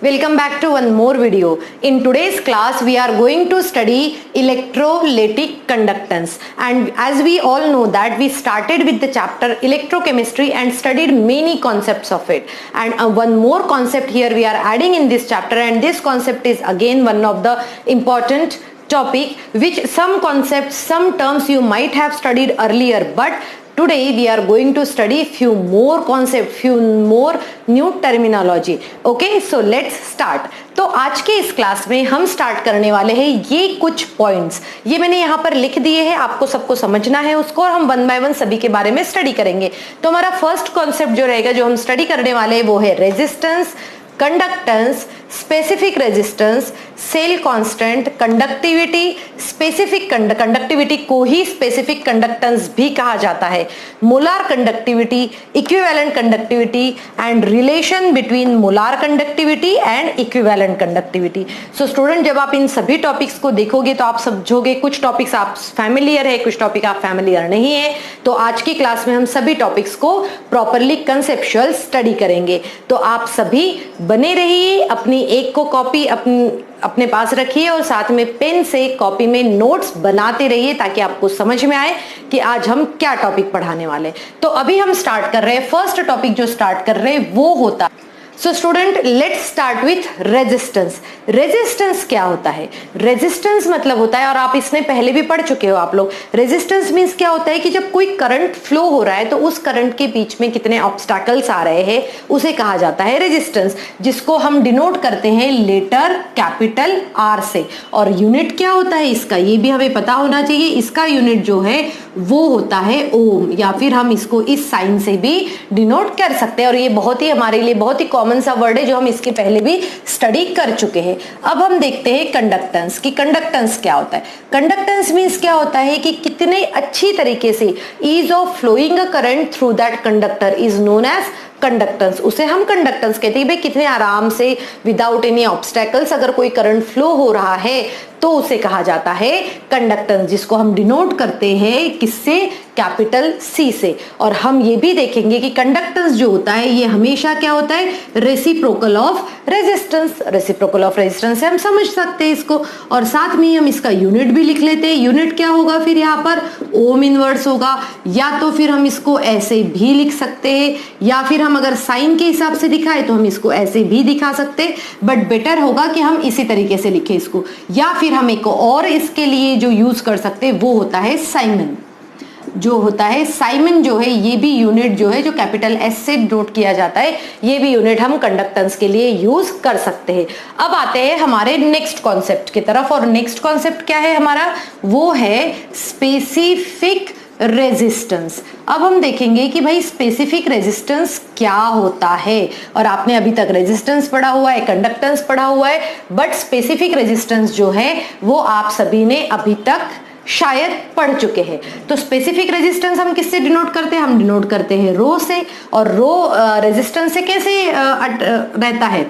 Welcome back to one more video. In today's class we are going to study electrolytic conductance, and as we all know that we started with the chapter electrochemistry and studied many concepts of it, and one more concept here we are adding in this chapter, and this concept is again one of the important topic which some concepts, some terms you might have studied earlier, but today we are going to study few more concepts, few more new terminology. Okay, so let's start. तो आज के इस class में हम start करने वाले हैं ये कुछ पॉइंट्स, ये मैंने यहाँ पर लिख दिए हैं, आपको सबको समझना है उसको, और हम वन बाय वन सभी के बारे में स्टडी करेंगे. तो हमारा फर्स्ट कॉन्सेप्ट जो रहेगा, जो हम स्टडी करने वाले हैं, वो है resistance, conductance, specific resistance, cell constant, conductivity, specific conductivity को ही स्पेसिफिक कंडक्टेंस भी कहा जाता है, molar conductivity, equivalent conductivity and relation between molar conductivity and equivalent conductivity. So student, जब आप इन सभी टॉपिक्स को देखोगे तो आप समझोगे कुछ टॉपिक्स आप फैमिलियर है, कुछ टॉपिक आप फैमिलियर नहीं है. तो आज की क्लास में हम सभी टॉपिक्स को प्रॉपरली कंसेप्चुअल स्टडी करेंगे. तो आप सभी बने रहिए, अपनी एक को कॉपी अपने पास रखिए और साथ में पेन से कॉपी में नोट्स बनाते रहिए ताकि आपको समझ में आए कि आज हम क्या टॉपिक पढ़ाने वाले. तो अभी हम स्टार्ट कर रहे हैं. फर्स्ट टॉपिक जो स्टार्ट कर रहे हैं वो होता है, so student let's start with resistance. Resistance क्या होता है? रेजिस्टेंस मतलब होता है, और आप इसमें पहले भी पढ़ चुके हो आप लोग, रेजिस्टेंस मींस क्या होता है कि जब कोई करंट फ्लो हो रहा है तो उस करंट के बीच में कितने ऑब्स्टैकल्स आ रहे हैं उसे कहा जाता है रेजिस्टेंस, जिसको हम डिनोट करते हैं लेटर कैपिटल आर से. और यूनिट क्या होता है इसका, ये भी हमें पता होना चाहिए. इसका यूनिट जो है वो होता है ओम, या फिर हम इसको इस साइन से भी डिनोट कर सकते हैं. और ये बहुत ही हमारे लिए बहुत ही कॉमन सा वर्ड है जो हम इसके पहले भी स्टडी कर चुके हैं. अब हम देखते हैं कंडक्टेंस की. कंडक्टेंस क्या होता है? कंडक्टेंस मींस क्या होता है कि कितने अच्छी तरीके से ease of flowing a current through that conductor is known as conductance. उसे हम कंडक्टेंस कहते हैं. भाई कितने आराम से विदाउट एनी ऑब्स्टैकल्स अगर कोई करंट फ्लो हो रहा है तो उसे कहा जाता है कंडक्टेंस, जिसको हम डिनोट करते हैं किससे? कैपिटल सी से. और हम ये भी देखेंगे कि कंडक्टेंस जो होता है ये हमेशा क्या होता है? Reciprocal of resistance. Reciprocal of resistance से हम समझ सकते हैं इसको, और साथ में हम इसका यूनिट भी लिख लेते हैं. यूनिट क्या होगा फिर यहाँ पर? ओम इनवर्स होगा, या तो फिर हम इसको ऐसे भी लिख सकते हैं, या फिर हम अगर साइन के हिसाब से दिखाए तो हम इसको ऐसे भी दिखा सकते हैं, बट बेटर होगा कि हम इसी तरीके से लिखें इसको. या फिर हम एक और इसके लिए जो यूज कर सकते हैं वो होता है साइमन. जो होता है साइमन जो है, ये भी यूनिट जो है जो कैपिटल एस से नोट किया जाता है, ये भी यूनिट हम कंडक्टेंस के लिए यूज कर सकते हैं. अब आते हैं हमारे नेक्स्ट कॉन्सेप्ट की तरफ, और नेक्स्ट कॉन्सेप्ट क्या है हमारा? वो है स्पेसिफिक रेजिस्टेंस. अब हम देखेंगे कि भाई स्पेसिफिक रेजिस्टेंस क्या होता है. और आपने अभी तक रेजिस्टेंस पढ़ा हुआ है, कंडक्टेंस पढ़ा हुआ है, बट स्पेसिफिक रेजिस्टेंस जो है वो आप सभी ने अभी तक शायद पढ़ चुके हैं. तो स्पेसिफिक रेजिस्टेंस हम किससे डिनोट करते हैं? हम डिनोट करते हैं रो से. और रो रेजिस्टेंस से कैसे रहता है,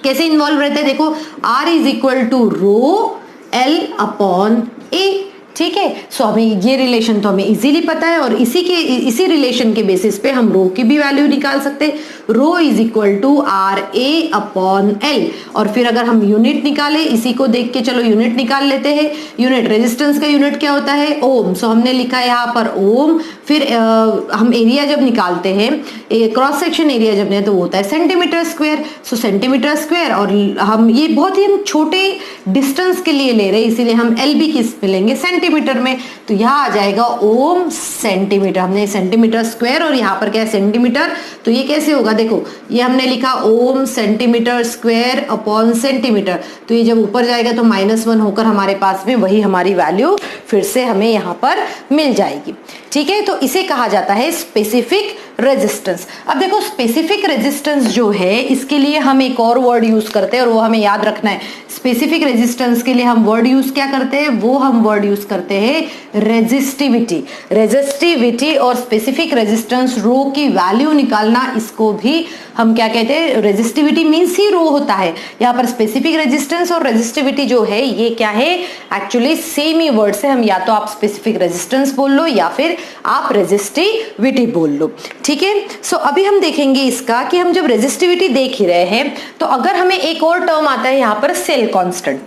कैसे इन्वॉल्व रहता है? देखो, R is equal to rho L upon A. ठीक है, सो हमें ये रिलेशन तो हमें इजीली पता है, और इसी रिलेशन के बेसिस पे हम रो की भी वैल्यू निकाल सकते हैं. Rho is equal to R A upon L. और फिर अगर हम यूनिट निकाले, इसी को देख के चलो यूनिट निकाल लेते हैं. यूनिट रेजिस्टेंस का यूनिट क्या होता है? ओम. सो हमने लिखा है यहाँ पर ओम. फिर हम एरिया जब निकालते हैं, क्रॉस सेक्शन एरिया जब नहीं तो वो होता है सेंटीमीटर स्क्वायर. सो सेंटीमीटर स्क्वायर, और हम ये बहुत ही हम छोटे डिस्टेंस के लिए ले रहे हैं, इसीलिए हम एल भी किस में लेंगे? सेंटीमीटर में. तो यहाँ आ जाएगा ओम सेंटीमीटर. हमने सेंटीमीटर स्क्वायर और यहाँ पर क्या है? सेंटीमीटर. तो ये कैसे होगा? देखो, ये हमने लिखा ओम सेंटीमीटर स्क्वायर अपॉन सेंटीमीटर. तो ये जब ऊपर जाएगा तो -1 होकर हमारे पास में वही हमारी वैल्यू फिर से हमें यहाँ पर मिल जाएगी. ठीक है, तो इसे कहा जाता है स्पेसिफिक रेजिस्टेंस. अब देखो, स्पेसिफिक रेजिस्टेंस जो है इसके लिए हम एक और वर्ड यूज करते हैं, और वो हमें याद रखना है. स्पेसिफिक रेजिस्टेंस के लिए हम वर्ड यूज क्या करते हैं? वो हम वर्ड यूज करते हैं रेजिस्टिविटी. रेजिस्टिविटी और स्पेसिफिक रेजिस्टेंस, रो की वैल्यू निकालना, इसको भी हम क्या कहते हैं? रेजिस्टिविटी मीन्स ही रो होता है. यहाँ पर स्पेसिफिक रेजिस्टेंस और रेजिस्टिविटी जो है ये क्या है? एक्चुअली सेम ही वर्ड से हम या तो आप स्पेसिफिक रेजिस्टेंस बोल लो या फिर आप रेजिस्टिविटी बोल लो. ठीक है। सो अभी हम देखेंगे इसका कि हम जब रेजिस्टिविटी देख ही रहे हैं तो अगर हमें एक और टर्म आता है यहाँ पर सेल कांस्टेंट।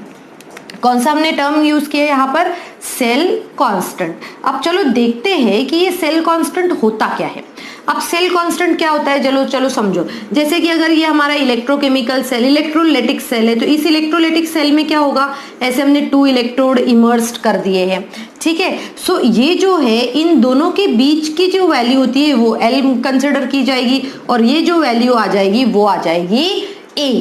कौन सा हमने टर्म यूज किया यहाँ पर? Cell constant. अब चलो देखते हैं कि ये सेल कांस्टेंट होता क्या है। अब सेल कांस्टेंट क्या होता है, चलो समझो। जैसे कि अगर ये हमारा इलेक्ट्रोकेमिकल सेल, इलेक्ट्रोलाइटिक सेल है, तो इस इलेक्ट्रोलाइटिक सेल में क्या होगा, ऐसे हमने 2 इलेक्ट्रोड इमर्स्ड कर दिए हैं, ठीक है। सो ये जो है इन दोनों के बीच की जो वैल्यू होती है वो L कंसिडर की जाएगी और ये जो वैल्यू आ जाएगी वो आ जाएगी A,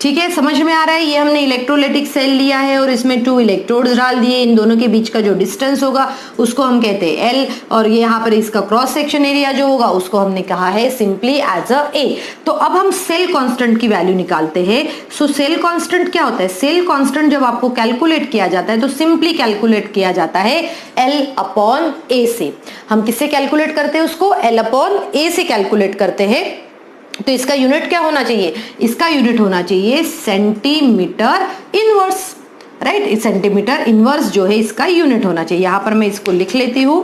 ठीक है। समझ में आ रहा है? ये हमने इलेक्ट्रोलाइटिक सेल लिया है और इसमें 2 इलेक्ट्रोड्स डाल दिए। इन दोनों के बीच का जो डिस्टेंस होगा उसको हम कहते हैं L, और ये यहाँ पर इसका क्रॉस सेक्शन एरिया जो होगा उसको हमने कहा है सिंपली एज अ A। तो अब हम सेल कांस्टेंट की वैल्यू निकालते हैं। सो सेल कांस्टेंट क्या होता है? सेल कांस्टेंट जब आपको कैलकुलेट किया जाता है तो सिंपली कैलकुलेट किया जाता है L/A से। हम किससे कैलकुलेट करते हैं उसको? L/A से कैलकुलेट करते हैं। तो इसका यूनिट क्या होना चाहिए? इसका यूनिट होना चाहिए centimetre inverse, right. Centimetre inverse जो है इसका यूनिट होना चाहिए। यहां पर मैं इसको लिख लेती हूं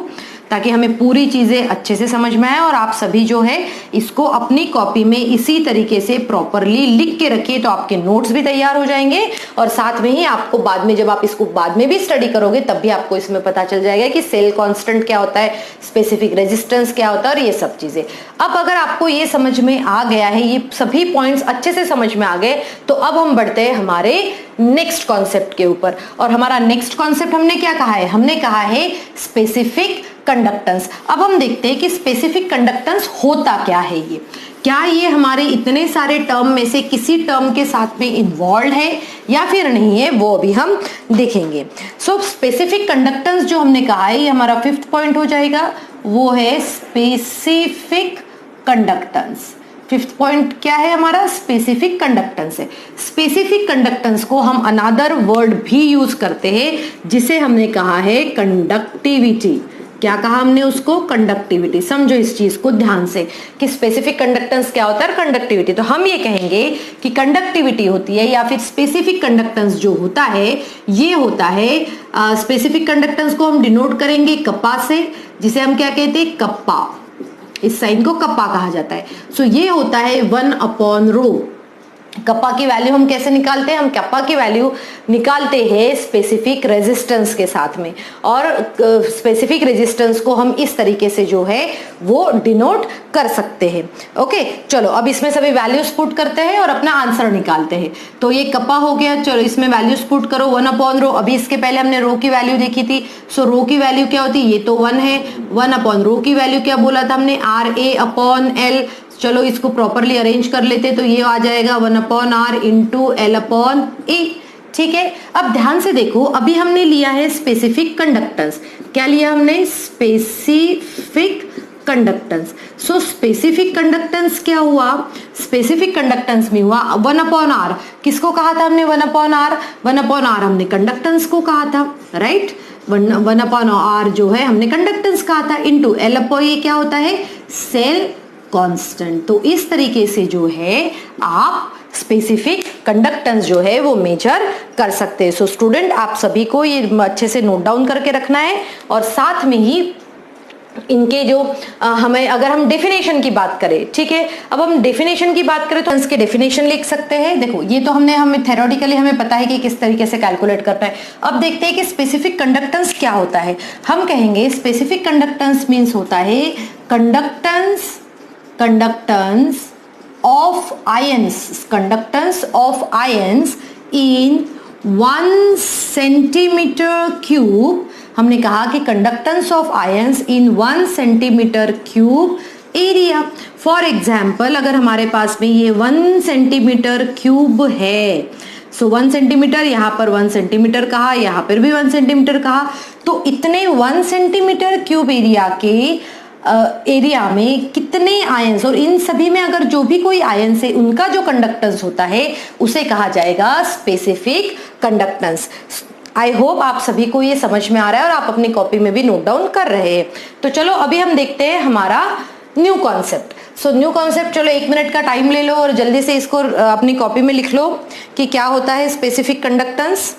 ताकि हमें पूरी चीजें अच्छे से समझ में आए और आप सभी जो है इसको अपनी कॉपी में इसी तरीके से प्रॉपरली लिख के रखिए, तो आपके नोट्स भी तैयार हो जाएंगे और साथ में ही आपको बाद में जब आप इसको बाद में भी स्टडी करोगे तब भी आपको इसमें पता चल जाएगा कि सेल कांस्टेंट क्या होता है, स्पेसिफिक रेजिस्टेंस क्या होता है और ये सब चीजें। अब अगर आपको ये समझ में आ गया है, ये सभी पॉइंट्स अच्छे से समझ में आ गए, तो अब हम बढ़ते हैं हमारे नेक्स्ट कॉन्सेप्ट के ऊपर। और हमारा नेक्स्ट कॉन्सेप्ट हमने क्या कहा है? हमने कहा है स्पेसिफिक कंडक्टेंस। अब हम देखते हैं कि स्पेसिफिक कंडक्टेंस होता क्या है। ये क्या ये हमारे इतने सारे टर्म में से किसी टर्म के साथ में इन्वॉल्व है या फिर नहीं है, वो अभी हम देखेंगे। सो स्पेसिफिक कंडक्टेंस जो हमने कहा है ये हमारा 5th पॉइंट हो जाएगा, वो है स्पेसिफिक कंडक्टेंस। 5th पॉइंट क्या है हमारा? स्पेसिफिक कंडक्टेंस है। स्पेसिफिक कंडक्टेंस को हम अनदर वर्ड भी यूज करते हैं जिसे हमने कहा है कंडक्टिविटी। क्या कहा हमने उसको? कंडक्टिविटी। समझो इस चीज को ध्यान से कि स्पेसिफिक कंडक्टेंस क्या होता है, कंडक्टिविटी। तो हम ये कहेंगे कि कंडक्टिविटी होती है या फिर स्पेसिफिक कंडक्टेंस जो होता है ये होता है, स्पेसिफिक कंडक्टेंस को हम डिनोट करेंगे कप्पा से, जिसे हम क्या कहते हैं? कप्पा। इस साइन को कप्पा कहा जाता है। सो ये होता है 1/ρ। कप्पा की वैल्यू हम कैसे निकालते हैं? हम कप्पा की वैल्यू निकालते हैं स्पेसिफिक रेजिस्टेंस के साथ में, और स्पेसिफिक रेजिस्टेंस को हम इस तरीके से जो है वो डिनोट कर सकते हैं। ओके, चलो अब इसमें सभी वैल्यूज पुट करते हैं और अपना आंसर निकालते हैं। तो ये कप्पा हो गया, चलो इसमें वैल्यूज पुट करो 1/ρ। अभी इसके पहले हमने रो की वैल्यू देखी थी। सो रो की वैल्यू क्या होती है? ये तो 1 है। 1/ρ की वैल्यू क्या बोला था हमने? RA/L। चलो इसको प्रॉपरली अरेंज कर लेते, तो ये आ जाएगा 1/r इंटू L/A। ठीक है, अब ध्यान से देखो, अभी हमने लिया है स्पेसिफिक कंडक्टेंस। क्या लिया हमने? Specific conductance. So specific conductance क्या हुआ? स्पेसिफिक कंडक्टेंस में हुआ 1/r। किसको कहा था हमने? 1/r। 1/r हमने कंडक्टेंस को कहा था, राइट। 1/r जो है हमने कंडक्टेंस कहा था, इंटू L/A क्या होता है? Cell constant. तो इस तरीके से जो है आप स्पेसिफिक कंडक्टेंस जो है वो मेजर कर सकते हैं। सो स्टूडेंट, आप सभी को ये अच्छे से नोट डाउन करके रखना है, और साथ में ही इनके जो हमें, अगर हम डेफिनेशन की बात करें, ठीक है, अब हम डेफिनेशन की बात करें तो इसके डेफिनेशन लिख सकते हैं। देखो, ये तो हमें थ्योरेटिकली हमें पता है कि किस तरीके से कैलकुलेट करना है। अब देखते हैं कि स्पेसिफिक कंडक्टेंस क्या होता है। हम कहेंगे स्पेसिफिक कंडक्टेंस मीन्स होता है conductance of ions in 1 centimeter cube। हमने कहा कि conductance of ions in 1 centimetre cube area. For example, अगर हमारे पास में ये 1 सेंटीमीटर क्यूब है, सो 1 सेंटीमीटर, यहाँ पर 1 सेंटीमीटर कहा, यहाँ पर भी 1 सेंटीमीटर कहा, तो इतने 1 सेंटीमीटर क्यूब एरिया के एरिया में कितने आयंस, और इन सभी में अगर जो भी कोई आयंस है उनका जो कंडक्टेंस होता है उसे कहा जाएगा स्पेसिफिक कंडक्टेंस। आई होप आप सभी को ये समझ में आ रहा है और आप अपनी कॉपी में भी नोट डाउन कर रहे हैं। तो चलो अभी हम देखते हैं हमारा new concept. So new concept, चलो 1 मिनट का टाइम ले लो और जल्दी से इसको अपनी कॉपी में लिख लो कि क्या होता है स्पेसिफिक कंडक्टेंस।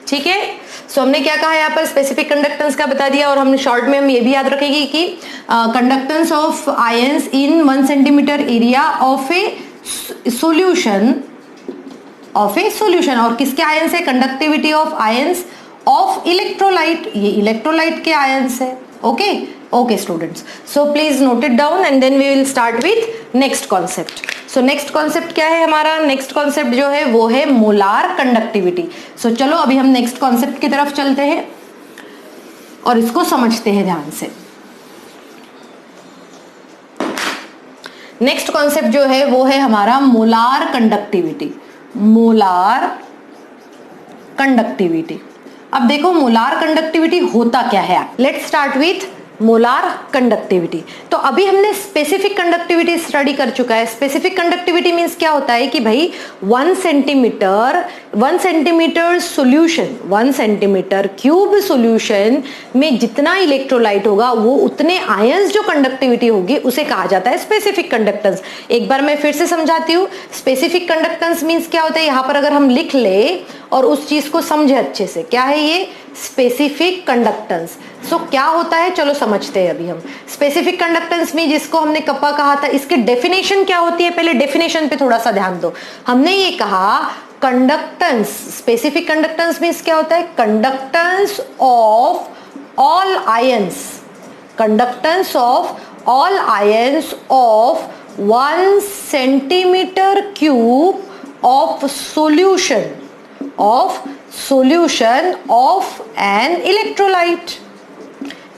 ठीक है। सो हमने क्या कहा यहाँ पर, स्पेसिफिक कंडक्टेंस का बता दिया, और हमने शॉर्ट में हम ये भी याद रखेंगे कि conductance of ions in 1 centimetre area of a solution, और किसके आयंस है, conductivity of ions of electrolyte, ये इलेक्ट्रोलाइट के आयंस है। Okay students, so please note it down and then we will start with next concept. So next concept क्या है हमारा, next concept जो है वो है मोलार कंडक्टिविटी। सो चलो अभी हम नेक्स्ट कॉन्सेप्ट की तरफ चलते हैं और इसको समझते हैं ध्यान से। नेक्स्ट कॉन्सेप्ट जो है वो है हमारा मोलार कंडक्टिविटी। मोलार कंडक्टिविटी, अब देखो मोलार कंडक्टिविटी होता क्या है। Let's start with molar conductivity. तो अभी हमने स्पेसिफिक कंडक्टिविटी स्टडी कर चुका है। स्पेसिफिक कंडक्टिविटी मींस क्या होता है कि भाई 1 centimetre solution, 1 centimetre cube solution में जितना इलेक्ट्रोलाइट होगा वो उतने आयंस जो कंडक्टिविटी होगी उसे कहा जाता है स्पेसिफिक कंडक्टेंस। एक बार मैं फिर से समझाती हूँ, स्पेसिफिक कंडक्टेंस मींस क्या होता है। यहाँ पर अगर हम लिख ले और उस चीज को समझे अच्छे से, क्या है ये स्पेसिफिक कंडक्टेंस। सो क्या होता है, चलो समझते हैं अभी हम। स्पेसिफिक कंडक्टेंस में जिसको हमने कप्पा कहा था, इसकी डेफिनेशन क्या होती है, पहले डेफिनेशन पे थोड़ा सा ध्यान दो। हमने ये कहा कंडक्टेंस, स्पेसिफिक कंडक्टेंस मींस क्या होता है, conductance of all ions, conductance of all ions of 1 centimetre cube of solution of an electrolyte।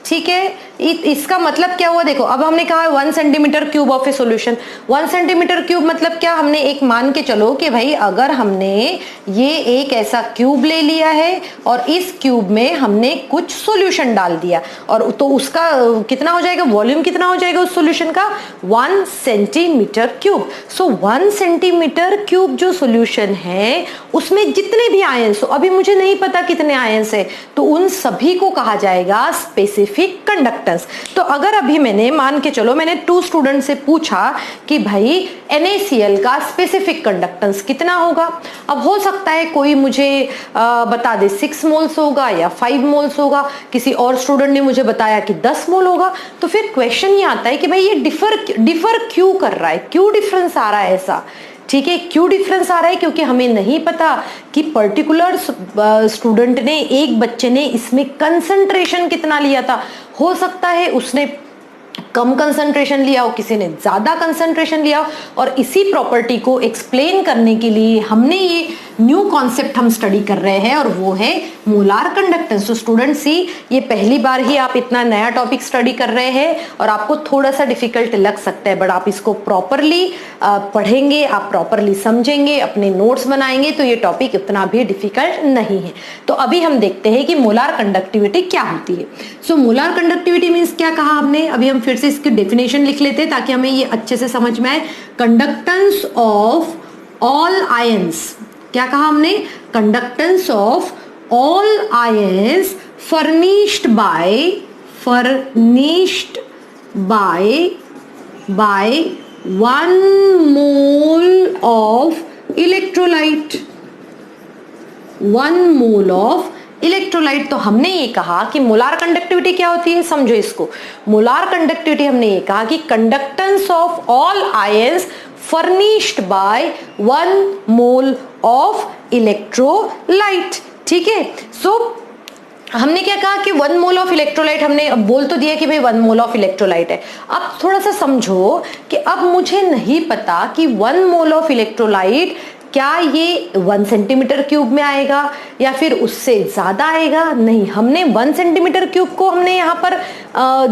ठीक है, इसका मतलब क्या हुआ, देखो अब हमने कहा 1 centimetre cube of a solution. 1 centimetre cube मतलब क्या, हमने एक मान के चलो कि भाई अगर हमने ये एक ऐसा क्यूब ले लिया है और इस क्यूब में हमने कुछ सॉल्यूशन डाल दिया, और तो उसका कितना हो जाएगा, वॉल्यूम कितना हो जाएगा उस सॉल्यूशन का, 1 सेंटीमीटर क्यूब। सो 1 सेंटीमीटर क्यूब जो सॉल्यूशन है उसमें जितने भी आयंस हो, अभी मुझे नहीं पता कितने आयंस है, तो उन सभी को कहा जाएगा स्पेसिफिक कंडक्टेंस। तो अगर अभी मैंने मान के चलो मैंने 2 स्टूडेंट से पूछा कि भाई NaCl का स्पेसिफिक कंडक्टेंस कितना होगा, अब हो सकता है कोई मुझे बता दे 6 मोल्स होगा या 5 मोल्स होगा, किसी और स्टूडेंट ने मुझे बताया कि 10 मोल होगा। तो फिर क्वेश्चन ये आता है कि भाई ये डिफर क्यों कर रहा है, क्यों डिफरेंस आ रहा है ऐसा। ठीक है, क्यों डिफरेंस आ रहा है, क्योंकि हमें नहीं पता कि पर्टिकुलर स्टूडेंट ने, एक बच्चे ने इसमें कंसंट्रेशन कितना लिया था। हो सकता है उसने कम कंसंट्रेशन लिया हो, किसी ने ज्यादा कंसंट्रेशन लिया हो, और इसी प्रॉपर्टी को एक्सप्लेन करने के लिए हमने ये न्यू कॉन्सेप्ट हम स्टडी कर रहे हैं, और वो है मोलार कंडक्टेंस। तो स्टूडेंट्स ही ये पहली बार ही आप इतना नया टॉपिक स्टडी कर रहे हैं और आपको थोड़ा सा डिफिकल्ट लग सकता है, बट आप इसको प्रॉपरली पढ़ेंगे, आप प्रॉपरली समझेंगे, अपने नोट्स बनाएंगे तो ये टॉपिक इतना भी डिफिकल्ट नहीं है। तो अभी हम देखते हैं कि मोलार कंडक्टिविटी क्या होती है। सो मोलार कंडक्टिविटी मीन्स क्या कहा हमने, अभी हम फिर से इसकी डेफिनेशन लिख लेते हैं ताकि हमें ये अच्छे से समझ में आए। कंडक्टेंस ऑफ ऑल आयंस, क्या कहा हमने, conductance of all ions furnished bye 1 mole of electrolyte, 1 mole of electrolyte. तो हमने ये कहा कि मोलार कंडक्टिविटी क्या होती है, समझो इसको। मोलार कंडक्टिविटी हमने ये कहा कि conductance of all ions furnished bye 1 mole of electrolyte. ठीक है, सो हमने क्या कहा कि 1 मोल ऑफ इलेक्ट्रोलाइट, हमने बोल तो दिया कि भाई 1 मोल ऑफ इलेक्ट्रोलाइट है। अब थोड़ा सा समझो कि अब मुझे नहीं पता कि 1 मोल ऑफ इलेक्ट्रोलाइट क्या ये 1 सेंटीमीटर क्यूब में आएगा या फिर उससे ज्यादा आएगा। नहीं, हमने 1 सेंटीमीटर क्यूब को हमने यहाँ पर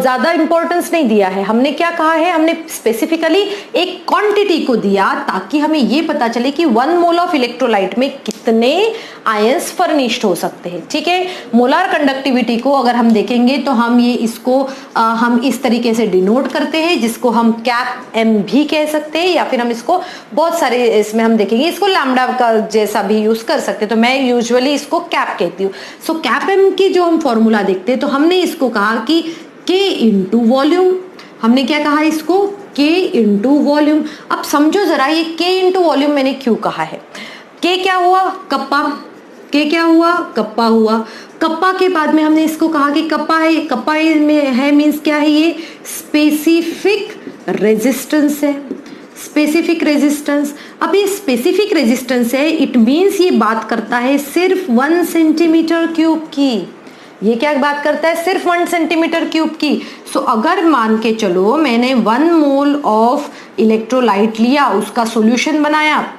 ज्यादा इंपॉर्टेंस नहीं दिया है। हमने क्या कहा है, हमने स्पेसिफिकली एक क्वांटिटी को दिया ताकि हमें ये पता चले कि 1 मोल ऑफ इलेक्ट्रोलाइट में कितने आयंस फर्निश्ड हो सकते हैं। ठीक है, मोलार कंडक्टिविटी को अगर हम देखेंगे तो हम ये इसको हम इस तरीके से डिनोट करते हैं, जिसको हम कैप एम भी कह सकते हैं, या फिर हम इसको बहुत सारे इसमें हम देखेंगे, इसको लैम्डा का जैसा भी यूज कर सकते हैं। तो मैं यूजुअली इसको कैप कहती हूँ। सो कैप एम की जो हम फॉर्मूला देखते हैं तो हमने इसको कहा कि K इंटू वॉल्यूम। हमने क्या कहा इसको, K इंटू वॉल्यूम। अब समझो जरा ये K इंटू वॉल्यूम मैंने क्यों कहा है। K क्या हुआ, कप्पा, के क्या हुआ, कप्पा हुआ। कप्पा के बाद में हमने इसको कहा कि कप्पा है, कप्पा में है मीन्स क्या है, ये स्पेसिफिक रेजिस्टेंस है, स्पेसिफिक रेजिस्टेंस। अब ये स्पेसिफिक रेजिस्टेंस है, इट मीन्स ये बात करता है सिर्फ 1 सेंटीमीटर क्यूब की। ये क्या बात करता है, सिर्फ 1 सेंटीमीटर क्यूब की। सो अगर मान के चलो मैंने 1 मोल ऑफ इलेक्ट्रोलाइट लिया, उसका सॉल्यूशन बनाया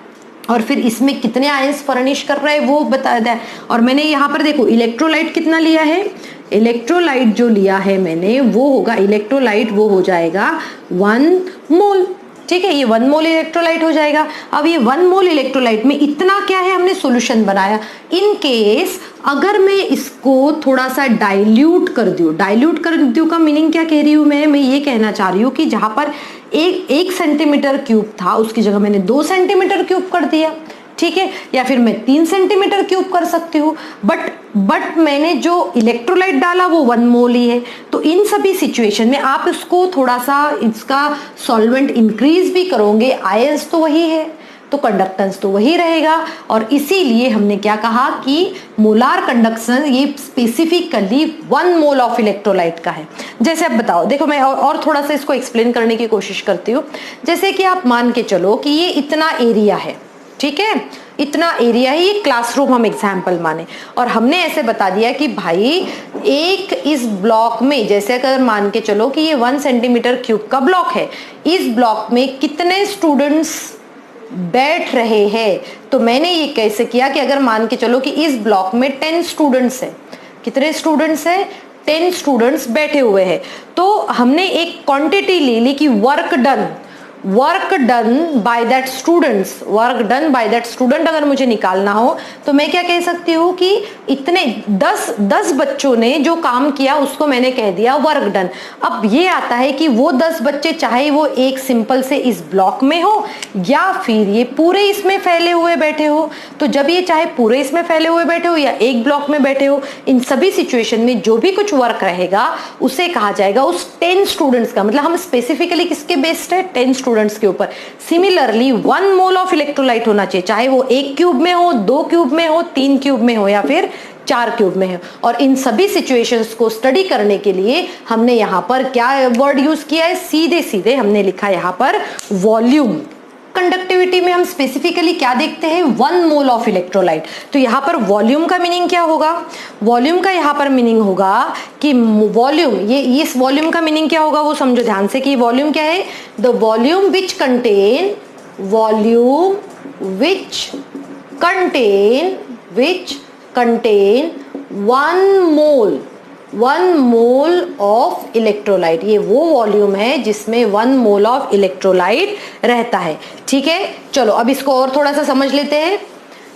और फिर इसमें कितने आयंस फर्निश कर रहे हैं वो बता दिया, और मैंने यहाँ पर देखो इलेक्ट्रोलाइट कितना लिया है, इलेक्ट्रोलाइट जो लिया है मैंने वो होगा, इलेक्ट्रोलाइट वो हो जाएगा 1 मोल। ठीक है, ये 1 मोल इलेक्ट्रोलाइट हो जाएगा। अब ये 1 मोल इलेक्ट्रोलाइट में इतना क्या है, हमने सॉल्यूशन बनाया। इन केस अगर मैं इसको थोड़ा सा डाइल्यूट कर दूं, डाइल्यूट कर दूं का मीनिंग क्या कह रही हूं मैं ये कहना चाह रही हूँ कि जहां पर एक सेंटीमीटर क्यूब था उसकी जगह मैंने 2 सेंटीमीटर क्यूब कर दिया। ठीक है, या फिर मैं 3 सेंटीमीटर क्यूब कर सकती हूँ, बट मैंने जो इलेक्ट्रोलाइट डाला वो 1 मोल ही है। तो इन सभी सिचुएशन में आप इसको थोड़ा सा इसका सॉल्वेंट इंक्रीज भी करोगे, आयंस तो वही है तो कंडक्टेंस तो वही रहेगा, और इसीलिए हमने क्या कहा कि मोलार कंडक्शन ये स्पेसिफिकली 1 मोल ऑफ इलेक्ट्रोलाइट का है। जैसे अब बताओ, देखो मैं और थोड़ा सा इसको एक्सप्लेन करने की कोशिश करती हूँ। जैसे कि आप मान के चलो कि ये इतना एरिया है, ठीक है, इतना एरिया है, ये क्लासरूम हम एग्जाम्पल माने, और हमने ऐसे बता दिया कि भाई एक इस ब्लॉक में, जैसे अगर मान के चलो कि ये 1 सेंटीमीटर क्यूब का ब्लॉक है, इस ब्लॉक में कितने स्टूडेंट्स बैठ रहे हैं, तो मैंने ये कैसे किया कि अगर मान के चलो कि इस ब्लॉक में 10 स्टूडेंट्स है, कितने स्टूडेंट्स है, 10 स्टूडेंट्स बैठे हुए हैं, तो हमने एक क्वांटिटी ले ली कि work done by that students, work done by that student अगर मुझे निकालना हो तो मैं क्या कह सकती हूँ कि इतने 10 बच्चों ने जो काम किया उसको मैंने कह दिया वर्क डन। अब ये आता है कि वो 10 बच्चे चाहे वो एक सिंपल से इस ब्लॉक में हो या फिर ये पूरे इसमें फैले हुए बैठे हो, तो जब ये चाहे पूरे इसमें फैले हुए बैठे हो या एक ब्लॉक में बैठे हो, इन सभी सिचुएशन में जो भी कुछ वर्क रहेगा उसे कहा जाएगा उस 10 स्टूडेंट्स का, मतलब हम स्पेसिफिकली किसके बेस्ड है, 10 स्टूडेंट्स के ऊपर। सिमिलरली 1 मोल ऑफ इलेक्ट्रोलाइट होना चाहिए, चाहे वो 1 क्यूब में हो, 2 क्यूब में हो, 3 क्यूब में हो या फिर 4 क्यूब में है। और इन सभी सिचुएशंस को स्टडी करने के लिए हमने यहाँ पर क्या वर्ड यूज किया है, सीधे सीधे हमने लिखा यहाँ पर वॉल्यूम। कंडक्टिविटी में हम स्पेसिफिकली क्या देखते हैं, 1 मोल ऑफ इलेक्ट्रोलाइट। तो यहाँ पर वॉल्यूम का मीनिंग क्या होगा, वॉल्यूम का यहाँ पर मीनिंग होगा कि वॉल्यूम, ये इस वॉल्यूम का मीनिंग क्या होगा वो समझो ध्यान से कि वॉल्यूम क्या है, the volume which contain 1 mole of electrolyte. ये वो वॉल्यूम है जिसमें 1 मोल ऑफ इलेक्ट्रोलाइट रहता है। ठीक है, चलो अब इसको और थोड़ा सा समझ लेते हैं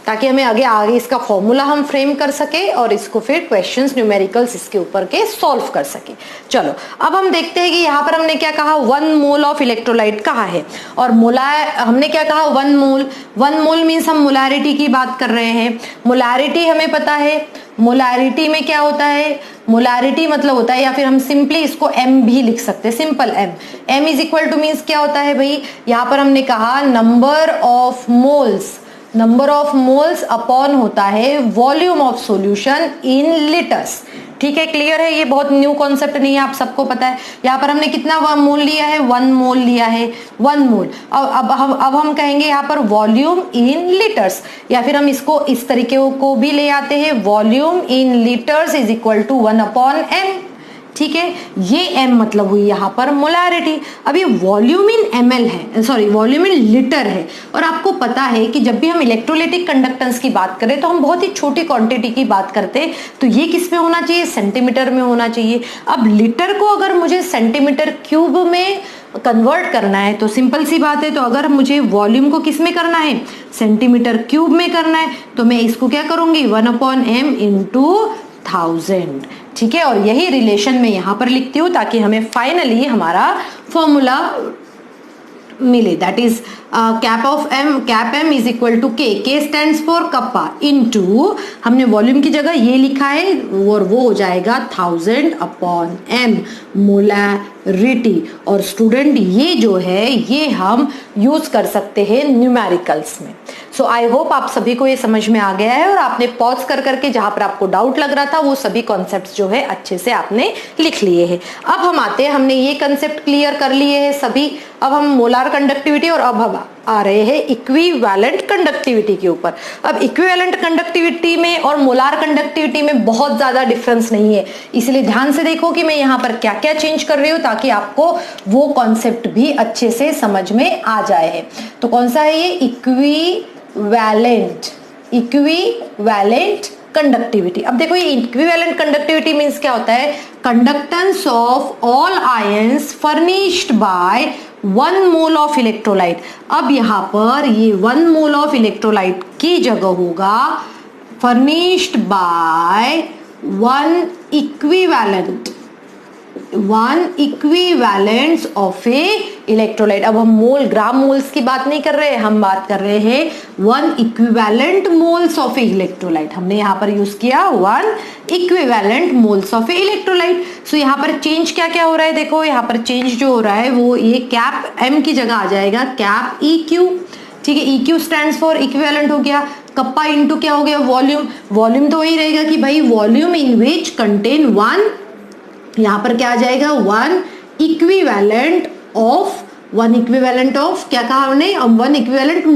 ताकि हमें आगे इसका फॉर्मूला हम फ्रेम कर सके और इसको फिर क्वेश्चंस न्यूमेरिकल्स इसके ऊपर के सॉल्व कर सके। चलो अब हम देखते हैं कि यहाँ पर हमने क्या कहा, 1 मोल ऑफ इलेक्ट्रोलाइट कहा है, और हमने क्या कहा 1 मोल मीन्स हम मोलैरिटी की बात कर रहे हैं। मोलैरिटी हमें पता है, मोलैरिटी में क्या होता है, मोलैरिटी मतलब होता है, या फिर हम सिंपली इसको m भी लिख सकते हैं, simple m is equal two means क्या होता है भाई, यहाँ पर हमने कहा नंबर ऑफ मोल्स अपॉन होता है volume of solution in litres. ठीक है, क्लियर है, ये बहुत न्यू कॉन्सेप्ट नहीं है, आप सबको पता है। यहाँ पर हमने कितना मोल लिया है, 1 मोल लिया है, 1 मोल। अब हम कहेंगे यहाँ पर वॉल्यूम इन लीटर्स, या फिर हम इसको इस तरीके को भी ले आते हैं, volume in litres is equal to 1/m। ठीक है, ये m मतलब हुई यहाँ पर मोलैरिटी। अब ये वॉल्यूम इन ml है, सॉरी वॉल्यूम इन लीटर है, और आपको पता है कि जब भी हम इलेक्ट्रोलाइटिक कंडक्टेंस की बात करें तो हम बहुत ही छोटी क्वांटिटी की बात करते हैं, तो ये किस में होना चाहिए, सेंटीमीटर में होना चाहिए। अब लीटर को अगर मुझे सेंटीमीटर क्यूब में कन्वर्ट करना है तो सिंपल सी बात है, तो अगर मुझे वॉल्यूम को किस में करना है, सेंटीमीटर क्यूब में करना है, तो मैं इसको क्या करूंगी 1/m इंटू 1000। ठीक है, और यही रिलेशन मैं यहां पर लिखती हूं ताकि हमें फाइनली हमारा फॉर्मूला मिले, that is cap m is equal to K stands for kappa into, हमने वॉल्यूम की जगह ये लिखा है और वो हो जाएगा 1000/m और स्टूडेंट ये जो है ये हम यूज कर सकते हैं न्यूमेरिकल्स में। सो आई होप आप सभी को ये समझ में आ गया है और आपने पॉज कर करके जहां पर आपको डाउट लग रहा था वो सभी कॉन्सेप्ट्स जो है अच्छे से आपने लिख लिए हैं। अब हम आते हैं, हमने ये कंसेप्ट क्लियर कर लिए हैं सभी। अब हम मोलार कंडक्टिविटी और अब हम आ रहे हैं इक्विवेलेंट कंडक्टिविटी के ऊपर। अब इक्विवेलेंट कंडक्टिविटी में और मोलार कंडक्टिविटी में बहुत ज्यादा डिफरेंस नहीं है, इसलिए ध्यान से देखो कि मैं यहाँ पर क्या क्या चेंज कर रही हूँ ताकि आपको वो कॉन्सेप्ट भी अच्छे से समझ में आ जाए। तो कौन सा है ये? Equivalent conductivity. अब देखो ये इक्विवेलेंट कंडक्टिविटी मींस क्या होता है? Conductance of all ions furnished bye 1 mole of electrolyte. अब यहां पर ये 1 मोल ऑफ इलेक्ट्रोलाइट की जगह होगा furnished bye 1 equivalence of a electrolyte. अब हम मोल, ग्राम मोल्स की बात नहीं कर रहे हैं, हम बात कर रहे हैं 1 equivalent moles of a electrolyte. हमने यहाँ पर यूज किया 1 equivalent moles of a electrolyte. So यहाँ पर चेंज क्या क्या हो रहा है? देखो यहाँ पर चेंज जो हो रहा है वो ये कैप एम की जगह आ जाएगा कैप EQ। ठीक है, EQ स्टैंड्स फॉर इक्विवेलेंट हो गया, कप्पा इनटू क्या हो गया? वॉल्यूम। वॉल्यूम तो वही रहेगा कि भाई वॉल्यूम इन विच कंटेन 1, यहां पर क्या आ जाएगा? 1 इक्विवेलेंट ऑफ क्या कहा हमने? 1 equivalent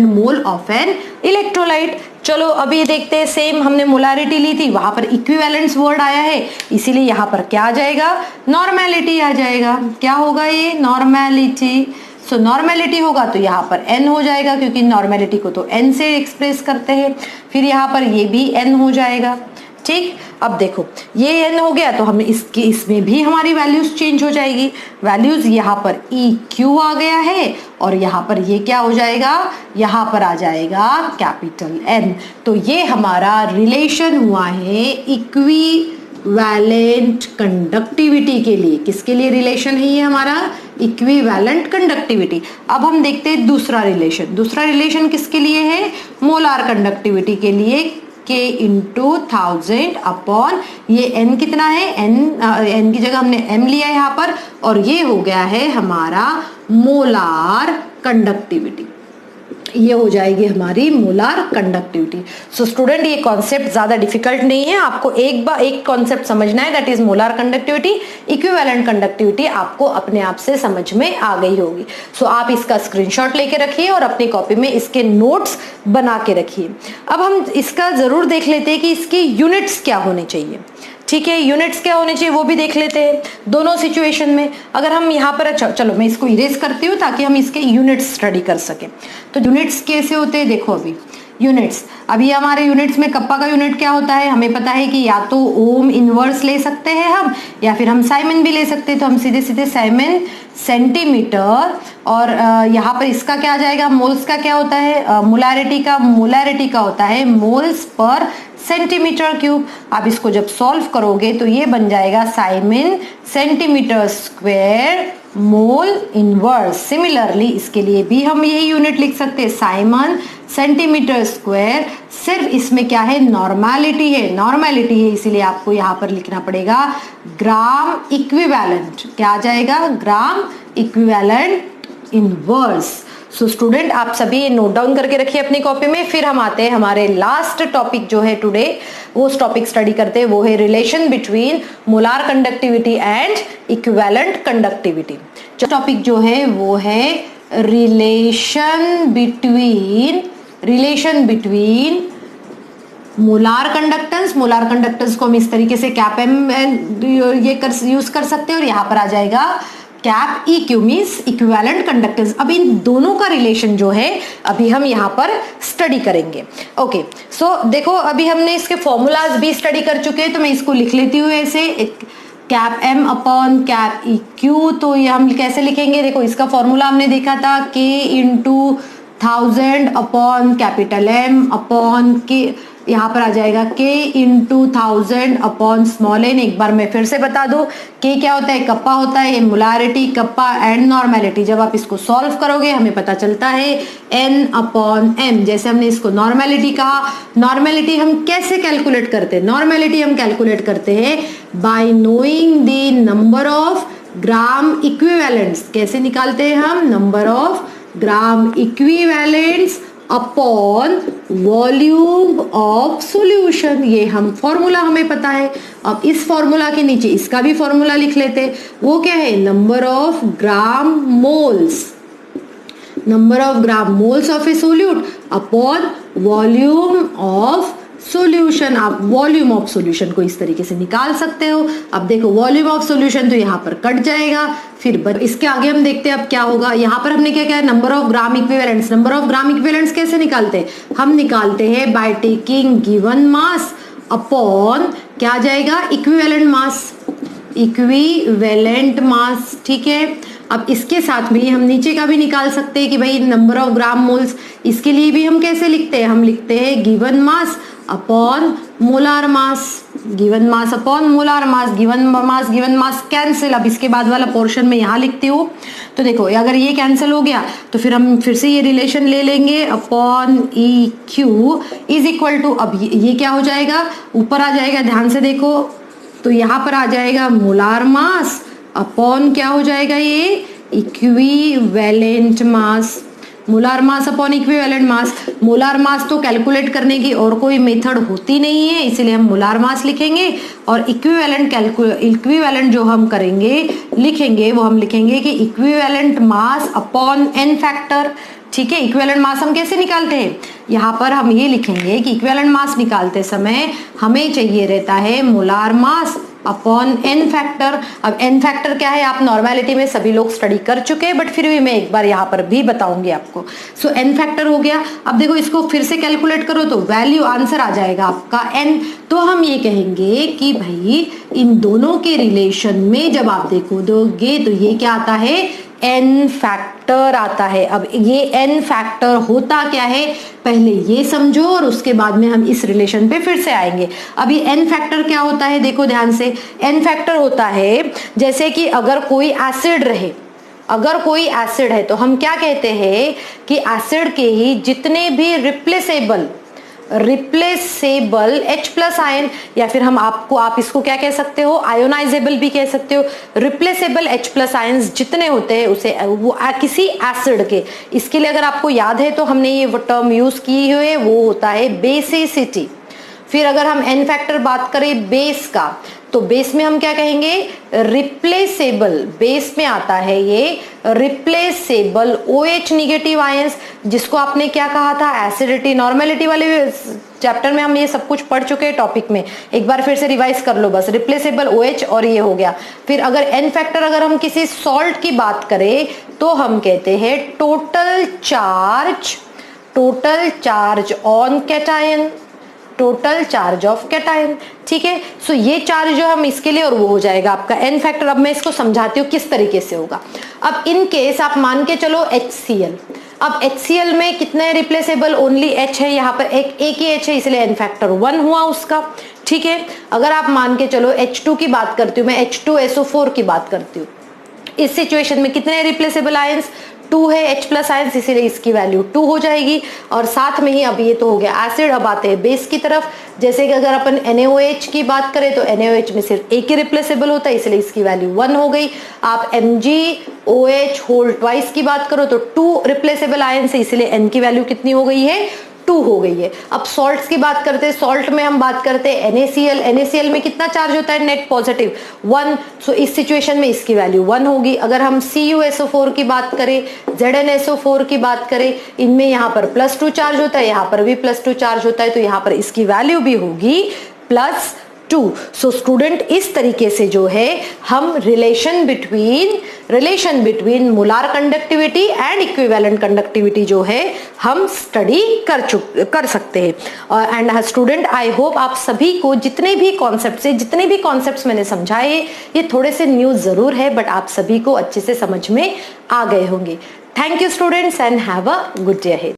mole of an electrolyte. चलो अभी देखते हैं, सेम हमने मोलारिटी ली थी, वहां पर इक्विवेलेंस वर्ड आया है, इसीलिए यहां पर क्या आ जाएगा? नॉर्मेलिटी आ जाएगा। क्या होगा ये? नॉर्मेलिटी। सो नॉर्मेलिटी होगा तो यहाँ पर n हो जाएगा, क्योंकि नॉर्मेलिटी को तो n से एक्सप्रेस करते हैं। फिर यहाँ पर ये भी n हो जाएगा। ठीक, अब देखो ये n हो गया तो हम इसमें भी हमारी वैल्यूज चेंज हो जाएगी। वैल्यूज यहाँ पर EQ आ गया है और यहाँ पर ये क्या हो जाएगा? यहाँ पर आ जाएगा कैपिटल N। तो ये हमारा रिलेशन हुआ है इक्विवेलेंट कंडक्टिविटी के लिए। किसके लिए रिलेशन है ये हमारा? Equivalent conductivity. अब हम देखते हैं दूसरा रिलेशन। दूसरा रिलेशन किसके लिए है? मोलार कंडक्टिविटी के लिए। K इंटू 1000 अपॉन ये n कितना है? n की जगह हमने m लिया है यहाँ पर, और ये हो गया है हमारा मोलार कंडक्टिविटी। ये हो जाएगी हमारी मोलार कंडक्टिविटी। सो स्टूडेंट ये कॉन्सेप्ट ज्यादा डिफिकल्ट नहीं है, आपको एक कॉन्सेप्ट समझना है, that is molar conductivity. Equivalent conductivity आपको अपने आप से समझ में आ गई होगी। सो आप इसका स्क्रीनशॉट लेके रखिए और अपनी कॉपी में इसके नोट्स बना के रखिए। अब हम इसका जरूर देख लेते हैं कि इसके यूनिट्स क्या होने चाहिए। ठीक है, यूनिट्स क्या होने चाहिए वो भी देख लेते हैं दोनों सिचुएशन में। अगर हम यहाँ पर, चलो मैं इसको इरेज करती हूँ ताकि हम इसके यूनिट्स स्टडी कर सकें। तो यूनिट्स कैसे होते हैं? देखो अभी यूनिट्स, अभी हमारे यूनिट्स में कप्पा का यूनिट क्या होता है? हमें पता है कि या तो ओम इनवर्स ले सकते हैं हम, या फिर हम साइमन भी ले सकते हैं। तो हम सीधे सीधे साइमन सेंटीमीटर, और यहाँ पर इसका क्या आ जाएगा? मोल्स का क्या होता है? मोलारिटी का होता है मोल्स पर सेंटीमीटर क्यूब। आप इसको जब सॉल्व करोगे तो ये बन जाएगा Simon centimetre square mole inverse. Similarly इसके लिए भी हम यही यूनिट लिख सकते हैं, साइमन सेंटीमीटर स्क्वायर। सिर्फ इसमें क्या है? नॉर्मेलिटी है, इसीलिए आपको यहाँ पर लिखना पड़ेगा ग्राम इक्विवेलेंट। क्या आ जाएगा? Gram equivalent inverse. So student आप सभी ये नोट डाउन करके रखिए अपनी कॉपी में। फिर हम आते हैं हमारे लास्ट टॉपिक जो है टुडे, वो टॉपिक स्टडी करते हैं, वो है relation between molar conductivity and equivalent conductivity. Topic जो है वो है रिलेशन बिटवीन मोलार कंडक्टेंस को हम इस तरीके से कैप एम ये यूज कर सकते हैं, और यहाँ पर आ जाएगा cap EQ means equivalent conductance. अब इन दोनों का रिलेशन जो है अभी हम यहाँ पर स्टडी करेंगे। ओके, सो देखो अभी हमने इसके फॉर्मूलाज भी स्टडी कर चुके हैं, तो मैं इसको लिख लेती हूँ ऐसे, cap M upon cap EQ। तो ये हम कैसे लिखेंगे? देखो इसका फॉर्मूला हमने देखा था K into 1000 upon capital M upon यहाँ पर आ जाएगा K into 1000 upon small n। एक बार मैं फिर से बता दूं, K क्या होता है, कप्पा होता है, मोलारिटी, कप्पा एंड नॉर्मेलिटी। जब आप इसको सॉल्व करोगे हमें पता चलता है n अपॉन m। जैसे हमने इसको नॉर्मेलिटी कहा, नॉर्मेलिटी हम कैसे कैलकुलेट करते हैं, नॉर्मेलिटी हम कैलकुलेट करते हैं bye knowing the number of gram equivalents. कैसे निकालते हैं हम, number of gram equivalents upon volume of solution. ये हम फॉर्मूला हमें पता है। अब इस फॉर्मूला के नीचे इसका भी फॉर्मूला लिख लेते हैं। वो क्या है, number of gram moles, number of gram moles of A solute upon volume of solution. आप वॉल्यूम ऑफ सॉल्यूशन को इस तरीके से निकाल सकते हो। अब देखो वॉल्यूम ऑफ सॉल्यूशन तो यहाँ पर कट जाएगा, फिर इसके आगे हम देखते हैं अब क्या होगा। यहाँ पर हमने क्या किया, number of gram equivalents. Number of gram equivalents कैसे निकालते हैं, हम निकालते हैं by taking given mass upon क्या आ जाएगा, इक्विवेलेंट मास, इक्विवेलेंट मास। ठीक है, अब इसके साथ में हम नीचे का भी निकाल सकते हैं कि भाई नंबर ऑफ ग्राम मोल्स। इसके लिए भी हम कैसे लिखते हैं, हम लिखते हैं given mass upon molar mass, given mass upon molar mass, given mass cancel. अब इसके बाद वाला पोर्शन में यहाँ लिखती हूँ, तो देखो अगर ये कैंसिल हो गया तो फिर हम फिर से ये रिलेशन ले लेंगे, upon E Q is equal to, अब ये क्या हो जाएगा, ऊपर आ जाएगा, ध्यान से देखो, तो यहाँ पर आ जाएगा मोलार मास अपॉन क्या हो जाएगा, ये equivalent mass. Molar mass upon equivalent mass. Molar mass तो कैलकुलेट करने की और कोई मेथड होती नहीं है, इसीलिए हम मोलार मास लिखेंगे। और इक्विवेलेंट जो हम करेंगे लिखेंगे, वो हम लिखेंगे कि equivalent mass upon n factor. ठीक है, इक्विवेलेंट मास हम कैसे निकालते हैं, यहाँ पर हम ये लिखेंगे कि इक्विवेलेंट मास निकालते समय हमें चाहिए रहता है molar mass upon n factor. अब n फैक्टर क्या है, आप नॉर्मेलिटी में सभी लोग स्टडी कर चुके हैं, बट फिर भी मैं एक बार यहाँ पर भी बताऊंगी आपको। सो n फैक्टर हो गया। अब देखो इसको फिर से कैलकुलेट करो तो वैल्यू आंसर आ जाएगा आपका n। तो हम ये कहेंगे कि भाई इन दोनों के रिलेशन में जब आप देखो दोगे तो ये क्या आता है, n फैक्टर आता है। अब ये n फैक्टर होता क्या है, पहले ये समझो और उसके बाद में हम इस रिलेशन पे फिर से आएंगे। अब ये n फैक्टर क्या होता है, देखो ध्यान से, n फैक्टर होता है जैसे कि अगर कोई एसिड रहे, अगर कोई एसिड है तो हम क्या कहते हैं कि एसिड के ही जितने भी रिप्लेसेबल H प्लस आयन, या फिर हम आप इसको क्या कह सकते हो, आयोनाइजेबल भी कह सकते हो। रिप्लेसेबल H प्लस आयन्स जितने होते हैं उसे वो किसी एसिड के, इसके लिए अगर आपको याद है तो हमने ये टर्म यूज की हुई है, वो होता है बेसिसिटी। फिर अगर हम n फैक्टर बात करें बेस का, तो बेस में हम क्या कहेंगे, रिप्लेसेबल, बेस में आता है ये रिप्लेसेबल OH निगेटिव आयंस, जिसको आपने क्या कहा था, एसिडिटी। नॉर्मेलिटी वाले चैप्टर में हम ये सब कुछ पढ़ चुके हैं टॉपिक में, एक बार फिर से रिवाइज कर लो बस। रिप्लेसेबल OH और ये हो गया। फिर अगर n फैक्टर अगर हम किसी सॉल्ट की बात करें तो हम कहते हैं total charge on cation, total charge of cation. ठीक है, सो ये चार्ज जो हम इसके लिए, और वो हो जाएगा आपका n फैक्टर। अब मैं इसको समझाती हूँ किस तरीके से होगा। अब इन केस आप मान के चलो HCl, अब HCl में कितने रिप्लेसेबल, ओनली H है, यहाँ पर एक ही H है, इसलिए n फैक्टर 1 हुआ उसका। ठीक है, अगर आप मान के चलो H2 की बात करती हूँ मैं, H2SO4 की बात करती हूँ, इस सिचुएशन में कितने रिप्लेसेबल आयंस, 2 है H प्लस आयंस, इसीलिए इसकी वैल्यू 2 हो जाएगी। और साथ में ही अब ये तो हो गया एसिड। अब आते हैं बेस की तरफ, जैसे कि अगर अपन NaOH की बात करें तो NaOH में सिर्फ एक ही रिप्लेसेबल होता है, इसलिए इसकी वैल्यू 1 हो गई। आप MgOH होल ट्वाइस की बात करो तो 2 रिप्लेसेबल आयन से, इसलिए n की वैल्यू कितनी हो गई है, 2 हो गई है। अब सॉल्ट्स की बात करते हैं, सॉल्ट में हम बात करते हैं NaCl में कितना चार्ज होता है, नेट पॉजिटिव 1। सो इस सिचुएशन में इसकी वैल्यू 1 होगी। अगर हम CuSO4 की बात करें, ZnSO4 की बात करें, इनमें यहाँ पर +2 चार्ज होता है, यहाँ पर भी +2 चार्ज होता है, तो यहाँ पर इसकी वैल्यू भी होगी +2। सो स्टूडेंट, इस तरीके से जो है हम relation between molar conductivity and equivalent conductivity जो है हम स्टडी कर सकते हैं। एंड स्टूडेंट, आई होप आप सभी को जितने भी कॉन्सेप्ट्स मैंने समझाए, ये थोड़े से न्यू जरूर है, बट आप सभी को अच्छे से समझ में आ गए होंगे। Thank you students and have a good day ahead.